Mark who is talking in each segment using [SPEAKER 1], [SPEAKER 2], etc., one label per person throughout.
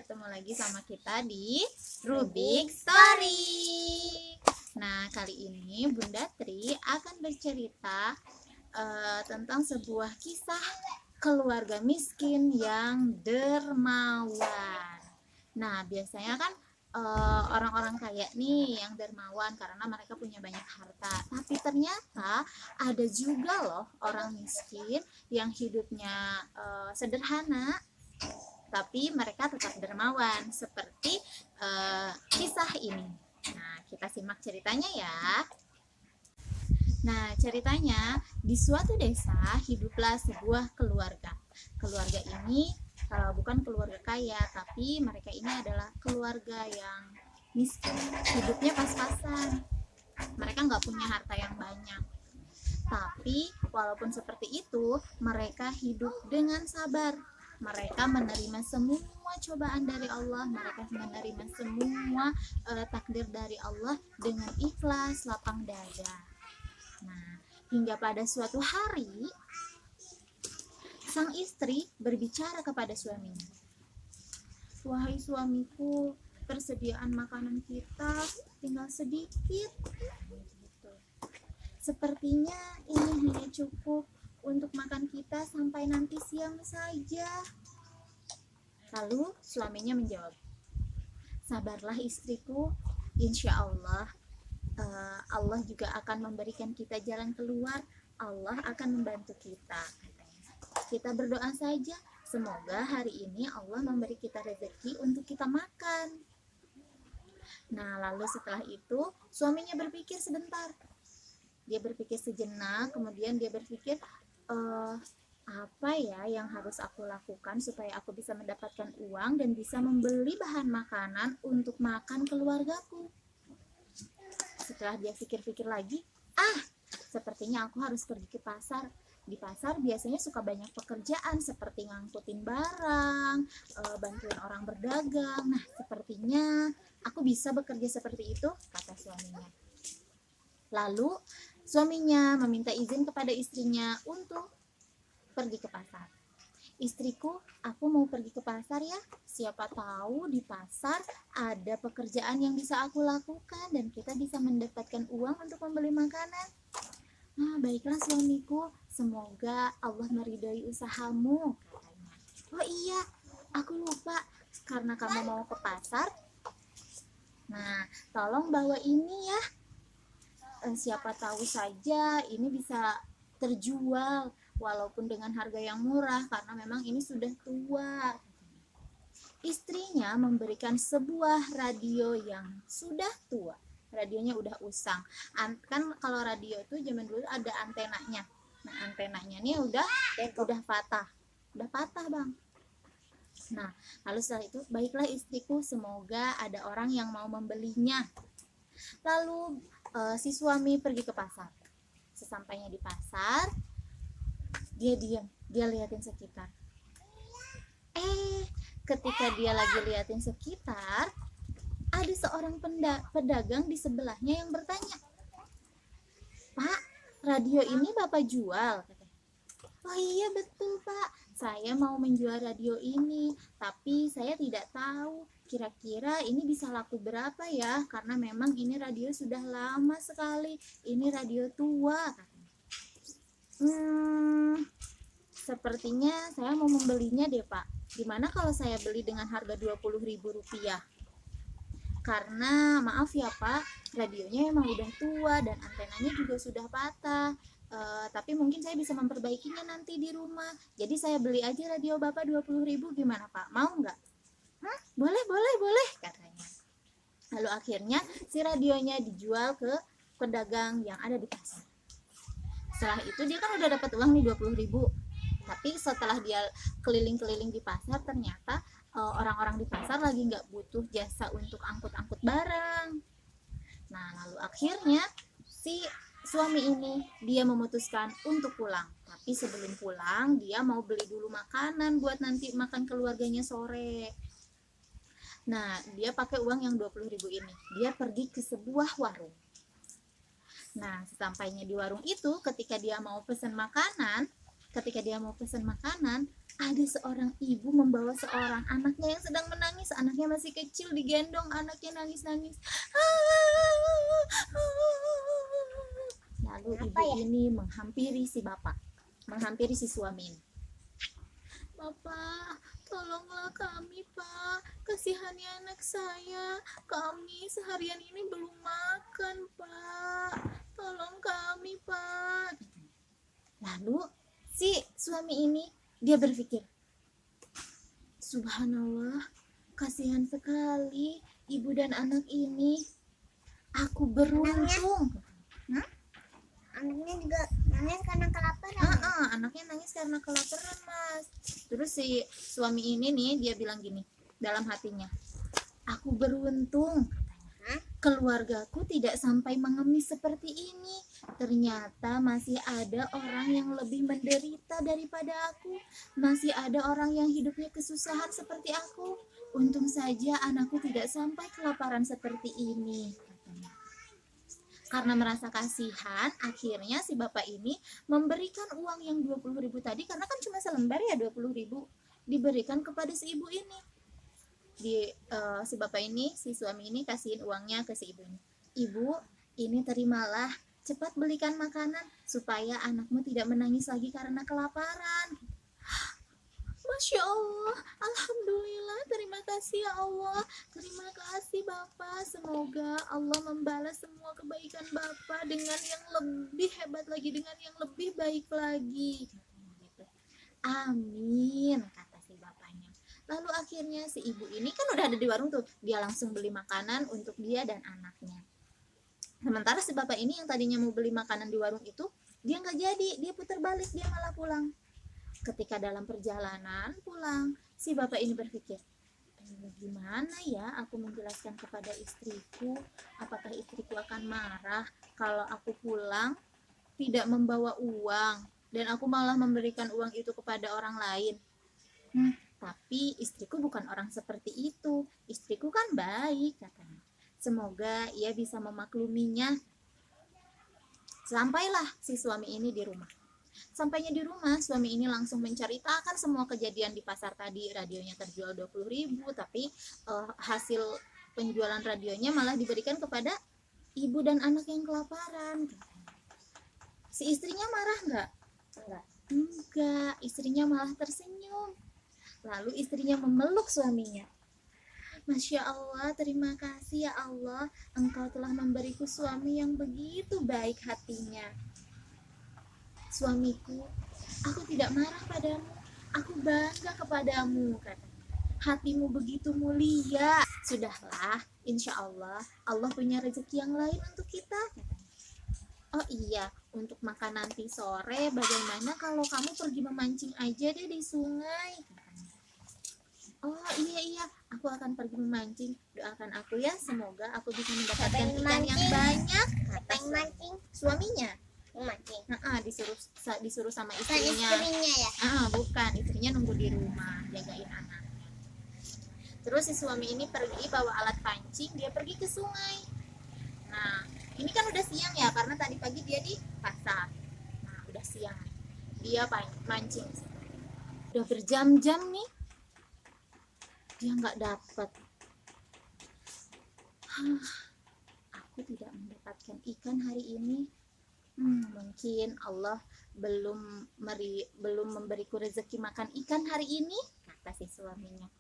[SPEAKER 1] ketemu lagi sama kita di Rubik Story. Nah, kali ini Bunda Tri akan bercerita tentang sebuah kisah keluarga miskin yang dermawan. Nah, biasanya kan orang-orang kaya nih yang dermawan karena mereka punya banyak harta. Tapi ternyata ada juga loh orang miskin yang hidupnya sederhana, tapi mereka tetap dermawan seperti kisah ini. Nah, kita simak ceritanya ya. Nah, ceritanya di suatu desa hiduplah sebuah keluarga. Keluarga ini bukan keluarga kaya, tapi mereka ini adalah keluarga yang miskin. Hidupnya pas-pasan. Mereka nggak punya harta yang banyak. Tapi walaupun seperti itu, mereka hidup dengan sabar. Mereka menerima semua cobaan dari Allah. Mereka menerima semua takdir dari Allah dengan ikhlas, lapang dada. Nah, hingga pada suatu hari, sang istri berbicara kepada suaminya. "Wahai suamiku, persediaan makanan kita tinggal sedikit. Sepertinya ini hanya cukup untuk makan kita sampai nanti siang saja." Lalu suaminya menjawab, "Sabarlah istriku, insya Allah Allah juga akan memberikan kita jalan keluar. Allah akan membantu kita. Kita berdoa saja, semoga hari ini Allah memberi kita rezeki untuk kita makan." Nah, lalu setelah itu suaminya berpikir sebentar. Dia berpikir sejenak, kemudian dia berpikir, apa ya yang harus aku lakukan supaya aku bisa mendapatkan uang dan bisa membeli bahan makanan untuk makan keluargaku. Setelah dia pikir-pikir lagi, sepertinya aku harus pergi ke pasar. Di pasar biasanya suka banyak pekerjaan seperti ngangkutin barang, bantuin orang berdagang. Nah, sepertinya aku bisa bekerja seperti itu, kata suaminya. Lalu suaminya meminta izin kepada istrinya untuk pergi ke pasar. "Istriku, aku mau pergi ke pasar ya. Siapa tahu di pasar ada pekerjaan yang bisa aku lakukan dan kita bisa mendapatkan uang untuk membeli makanan." "Nah, baiklah suamiku, semoga Allah meridhoi usahamu," katanya. "Oh iya, aku lupa, karena kamu mau ke pasar, nah tolong bawa ini ya. Siapa tahu saja ini bisa terjual walaupun dengan harga yang murah karena memang ini sudah tua." Istrinya memberikan sebuah radio yang sudah tua. Radionya udah usang. Kan kalau radio itu zaman dulu ada antenanya. Nah, antenanya ini udah patah. Udah patah, Bang. Nah, lalu setelah itu, "Baiklah istriku, semoga ada orang yang mau membelinya." Lalu si suami pergi ke pasar. Sesampainya di pasar, dia diam, dia liatin sekitar. Ketika dia lagi liatin sekitar, ada seorang pedagang di sebelahnya yang bertanya, "Pak, radio ini Bapak jual?" "Oh iya betul Pak, saya mau menjual radio ini, tapi saya tidak tahu kira-kira ini bisa laku berapa ya, karena memang ini radio sudah lama sekali, ini radio tua." "Sepertinya saya mau membelinya deh Pak. Gimana kalau saya beli dengan harga Rp20.000? Karena maaf ya Pak, radionya emang udah tua dan antenanya juga sudah patah. Tapi mungkin saya bisa memperbaikinya nanti di rumah. Jadi saya beli aja radio Bapak 20.000, gimana Pak? Mau nggak?" Boleh, katanya. Lalu akhirnya si radionya dijual ke pedagang yang ada di pasar. Setelah itu dia kan udah dapat uang nih 20.000. Tapi setelah dia keliling-keliling di pasar, ternyata orang-orang di pasar lagi nggak butuh jasa untuk angkut-angkut barang. Nah, lalu akhirnya si suami ini dia memutuskan untuk pulang. Tapi sebelum pulang, dia mau beli dulu makanan buat nanti makan keluarganya sore. Nah, dia pakai uang yang 20.000 ini. Dia pergi ke sebuah warung. Nah, sesampainya di warung itu, ketika dia mau pesan makanan, ada seorang ibu membawa seorang anaknya yang sedang menangis. Anaknya masih kecil, digendong, anaknya nangis-nangis. Lalu ibu ini menghampiri si bapak, menghampiri si suami ini. Bapak, tolonglah kami, Pak. Kasihani anak saya. Kami seharian ini belum makan, Pak. Tolong kami, Pak. Lalu si suami ini dia berpikir, subhanallah, kasihan sekali ibu dan anak ini. Aku beruntung.
[SPEAKER 2] Anaknya juga nangis karena kelaparan.
[SPEAKER 1] Anaknya nangis karena kelaparan, Mas. Terus si suami ini nih dia bilang gini dalam hatinya, aku beruntung, keluargaku tidak sampai mengemis seperti ini. Ternyata masih ada orang yang lebih menderita daripada aku. Masih ada orang yang hidupnya kesusahan seperti aku. Untung saja anakku tidak sampai kelaparan seperti ini. Karena merasa kasihan, akhirnya si bapak ini memberikan uang yang 20.000 tadi, karena kan cuma selembar ya 20.000, diberikan kepada si ibu ini. Si bapak ini, si suami ini kasihin uangnya ke si ibu ini. Ibu, ini terimalah, cepat belikan makanan supaya anakmu tidak menangis lagi karena kelaparan. Masya Allah, Alhamdulillah, terima kasih ya Allah. Terima kasih Bapak. Semoga Allah membalas semua kebaikan Bapak dengan yang lebih hebat lagi, dengan yang lebih baik lagi. Amin, kata si bapaknya. Lalu akhirnya si ibu ini kan udah ada di warung tuh, dia langsung beli makanan untuk dia dan anaknya. Sementara si bapak ini yang tadinya mau beli makanan di warung itu, dia nggak jadi, dia putar balik, dia malah pulang. Ketika dalam perjalanan pulang, si bapak ini berpikir, gimana ya aku menjelaskan kepada istriku? Apakah istriku akan marah kalau aku pulang tidak membawa uang dan aku malah memberikan uang itu kepada orang lain? Tapi istriku bukan orang seperti itu. Istriku kan baik, katanya. Semoga ia bisa memakluminya. Sampailah si suami ini di rumah. Sampainya di rumah, suami ini langsung menceritakan semua kejadian di pasar tadi. Radionya terjual 20.000, tapi hasil penjualan radionya malah diberikan kepada ibu dan anak yang kelaparan. Si istrinya marah nggak? Enggak, istrinya malah tersenyum. Lalu istrinya memeluk suaminya. Masya Allah, terima kasih ya Allah, Engkau telah memberiku suami yang begitu baik hatinya. Suamiku, aku tidak marah padamu, aku bangga kepadamu, kata. Hatimu begitu mulia. Sudahlah, insya Allah, Allah punya rezeki yang lain untuk kita, kata. Oh iya, untuk makan nanti sore, bagaimana kalau kamu pergi memancing aja deh di sungai? Oh iya, aku akan pergi memancing. Doakan aku ya, semoga aku bisa mendapatkan ikan yang banyak, kata suaminya. Disuruh sama istrinya.
[SPEAKER 2] Ya?
[SPEAKER 1] Bukan, istrinya nunggu di rumah jagain anaknya. Terus si suami ini pergi bawa alat pancing, dia pergi ke sungai. Nah, ini kan udah siang ya, karena tadi pagi dia di pasar. Nah, udah siang, dia mancing. Udah berjam-jam nih, dia nggak dapat. Aku tidak mendapatkan ikan hari ini. Mungkin Allah belum memberiku rezeki makan ikan hari ini, kata si suaminya.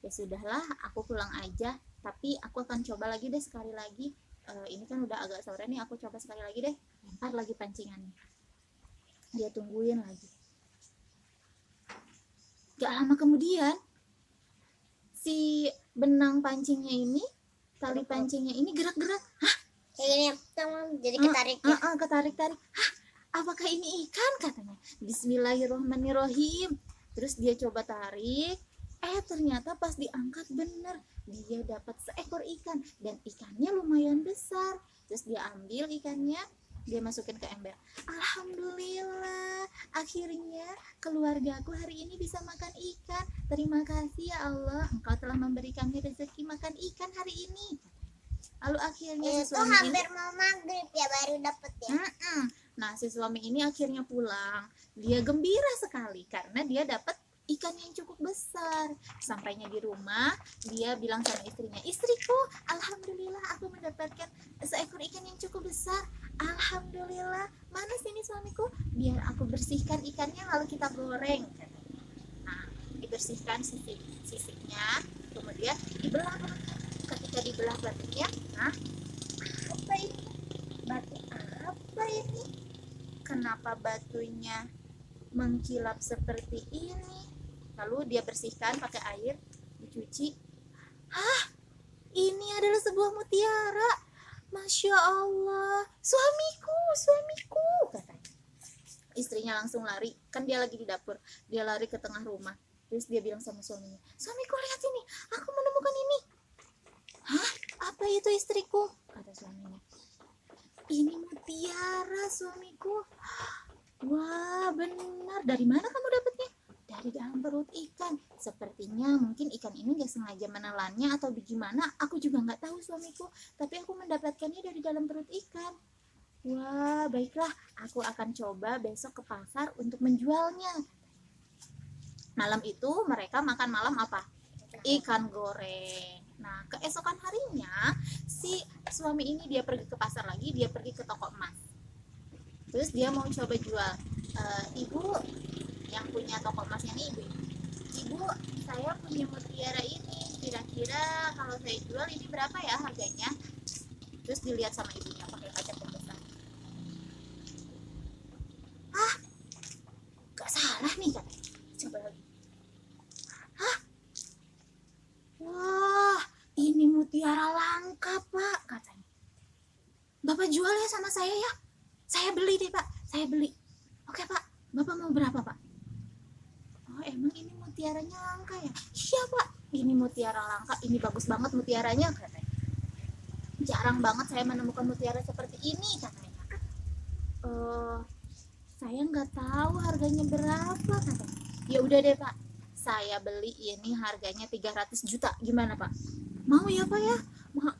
[SPEAKER 1] Ya sudahlah, aku pulang aja, tapi aku akan coba lagi deh sekali lagi. Ini kan udah agak sore nih, aku coba sekali lagi deh, lempar lagi pancingannya. Dia tungguin lagi. Gak lama kemudian, si benang pancingnya ini, tali pancingnya ini gerak-gerak.
[SPEAKER 2] Kayaknya jadi ketarik ya?
[SPEAKER 1] Ketarik-tarik. Apakah ini ikan, katanya. Bismillahirrohmanirrohim. Terus dia coba tarik, ternyata pas diangkat bener, dia dapat seekor ikan, dan ikannya lumayan besar. Terus dia ambil ikannya, dia masukin ke ember. Alhamdulillah, akhirnya keluargaku hari ini bisa makan ikan. Terima kasih ya Allah, Engkau telah memberikan kami rezeki makan ikan hari ini. Lalu akhirnya si suami
[SPEAKER 2] hampir mau maghrib ya baru dapet ya.
[SPEAKER 1] Nah, si suami ini akhirnya pulang. Dia gembira sekali karena dia dapat ikan yang cukup besar. Sampainya di rumah, dia bilang sama istrinya, istriku, alhamdulillah aku mendapatkan seekor ikan yang cukup besar. Alhamdulillah, mana sini suamiku, biar aku bersihkan ikannya lalu kita goreng. Nah, dibersihkan sisinya, kemudian dibelah. Ketika dibelah batunya, nah, apa ini? Batu apa ini? Kenapa batunya mengkilap seperti ini? Lalu dia bersihkan pakai air, dicuci. Hah, ini adalah sebuah mutiara. Masya Allah, suamiku, katanya. Istrinya langsung lari, kan dia lagi di dapur. Dia lari ke tengah rumah. Terus dia bilang sama suaminya, suamiku lihat ini, aku menemukan ini. Hah, apa itu istriku? Kata suaminya. Ini mutiara suamiku. Wah, benar. Dari mana kamu dapatnya? Dari dalam perut ikan. Sepertinya mungkin ikan ini gak sengaja menelannya atau bagaimana. Aku juga gak tahu suamiku. Tapi aku mendapatkannya dari dalam perut ikan. Wah, baiklah. Aku akan coba besok ke pasar untuk menjualnya. Malam itu mereka makan malam apa? Ikan goreng. Nah, keesokan harinya si suami ini dia pergi ke pasar lagi, dia pergi ke toko emas. Terus dia mau coba jual. Ibu yang punya toko emasnya nih, ibu, saya punya mutiara ini. Kira-kira kalau saya jual ini berapa ya harganya? Terus dilihat sama ibunya pakai kaca pembesar. Ah, gak salah nih kan? Coba lagi. Wah, ini mutiara langka, Pak, katanya. Bapak jual ya sama saya ya? Saya beli deh, Pak. Saya beli. Oke, Pak. Bapak mau berapa, Pak? Oh, emang ini mutiaranya langka ya? Iya, Pak. Ini mutiara langka. Ini bagus banget mutiaranya, katanya. Jarang banget saya menemukan mutiara seperti ini, katanya. Saya nggak tahu harganya berapa, katanya. Ya udah deh, Pak. Saya beli ini harganya 300 juta. Gimana, Pak? Mau ya, Pak ya?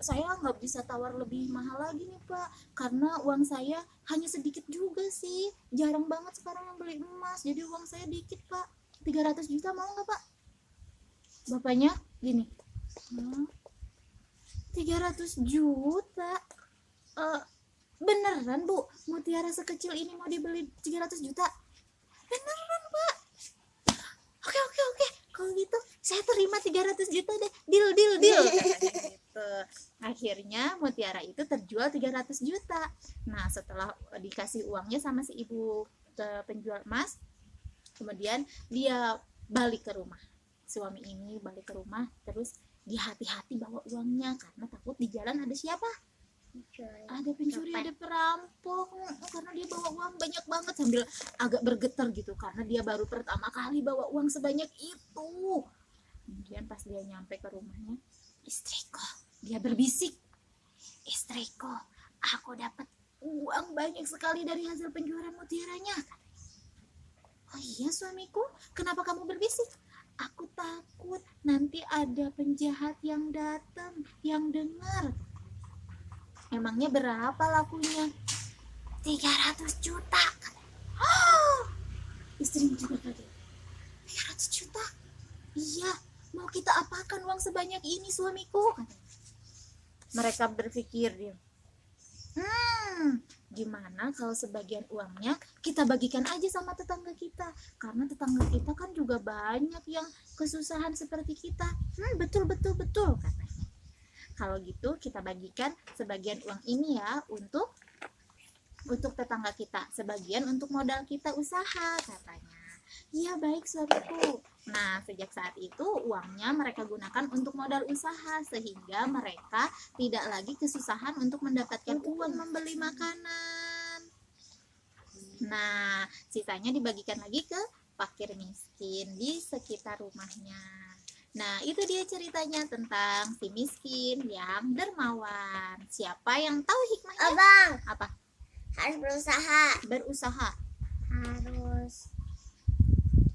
[SPEAKER 1] Saya nggak bisa tawar lebih mahal lagi nih, Pak. Karena uang saya hanya sedikit juga sih. Jarang banget sekarang yang beli emas. Jadi uang saya dikit, Pak. 300 juta mau nggak, Pak? Bapaknya gini. 300 juta? Beneran, Bu? Mutiara sekecil ini mau dibeli 300 juta? Beneran, Pak? Oke. Kalau gitu saya terima 300 juta deh. Deal. Gitu. Akhirnya mutiara itu terjual 300 juta. Nah, setelah dikasih uangnya sama si ibu penjual emas, kemudian dia balik ke rumah. Suami ini balik ke rumah, terus dia hati-hati bawa uangnya karena takut di jalan ada siapa? Ada pencuri, ada perampok. Karena dia bawa uang banyak banget, sambil agak bergetar gitu karena dia baru pertama kali bawa uang sebanyak itu. Kemudian pas dia nyampe ke rumahnya, istriku, dia berbisik, istriku, aku dapat uang banyak sekali dari hasil penjualan mutiaranya. Oh iya suamiku, kenapa kamu berbisik? Aku takut nanti ada penjahat yang datang, yang dengar. Emangnya berapa lakunya? 300 juta. Oh, istrimu juga kaget. 300 juta? Iya, mau kita apakan uang sebanyak ini suamiku? Mereka berpikir dia. Gimana kalau sebagian uangnya kita bagikan aja sama tetangga kita? Karena tetangga kita kan juga banyak yang kesusahan seperti kita. Betul katanya. Kalau gitu kita bagikan sebagian uang ini ya untuk tetangga kita, sebagian untuk modal kita usaha, katanya. Iya baik suamiku. Nah, sejak saat itu uangnya mereka gunakan untuk modal usaha sehingga mereka tidak lagi kesusahan untuk mendapatkan uang membeli makanan. Nah, sisanya dibagikan lagi ke fakir miskin di sekitar rumahnya. Nah, itu dia ceritanya tentang si miskin yang dermawan. Siapa yang tahu hikmahnya?
[SPEAKER 2] Abang,
[SPEAKER 1] Apa?
[SPEAKER 2] harus berusaha.
[SPEAKER 1] Harus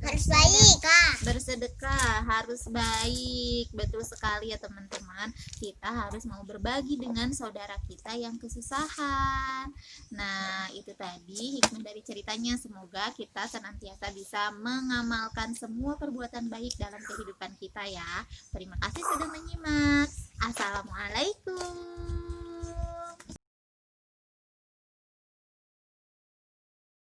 [SPEAKER 2] Harus baik, Kak.
[SPEAKER 1] bersedekah, harus baik. Betul sekali ya teman-teman. Kita harus mau berbagi dengan saudara kita yang kesusahan. Nah, itu tadi hikmah dari ceritanya. Semoga kita senantiasa bisa mengamalkan semua perbuatan baik dalam kehidupan kita ya. Terima kasih sudah menyimak. Assalamualaikum.